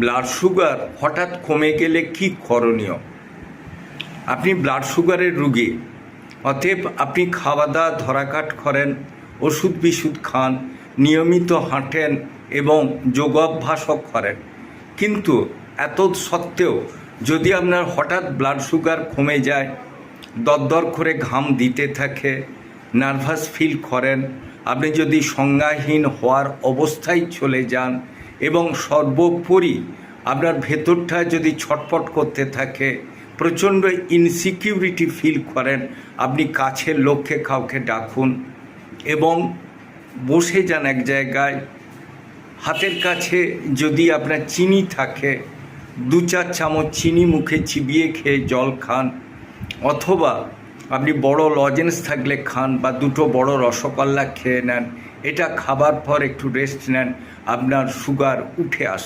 Blood sugar হঠাৎ কমে গেলে কি করণীয়? আপনি ব্লাড সুগারের রোগী, অতএব আপনি খাওয়া দাওয়া ধরাকাট করেন, ওষুধ বিশুধ খান, নিয়মিত হাঁটেন এবং যোগাভ্যাসও করেন। কিন্তু এত সত্ত্বেও যদি আপনার হঠাৎ ব্লাড সুগার কমে যায়, দরদর করে ঘাম দিতে থাকে, নার্ভাস ফিল করেন, আপনি যদি সংজ্ঞাহীন হওয়ার অবস্থায় চলে যান এবং সর্বোপরি আপনার ভেতরটা যদি ছটফট করতে থাকে, প্রচণ্ড ইনসিকিউরিটি ফিল করেন, আপনি কাছের লোককে কাউকে ডাকুন এবং বসে যান এক জায়গায়। হাতের কাছে যদি আপনার চিনি থাকে, 2-4 চামচ চিনি মুখে চিবিয়ে খেয়ে জল খান, অথবা আপনি বড় লজেন্স থাকলে খান বা 2টো বড় রসগোল্লা খেয়ে নেন। এটা খাবার পর একটু রেস্ট নেন, আপনার সুগার উঠে আসবে।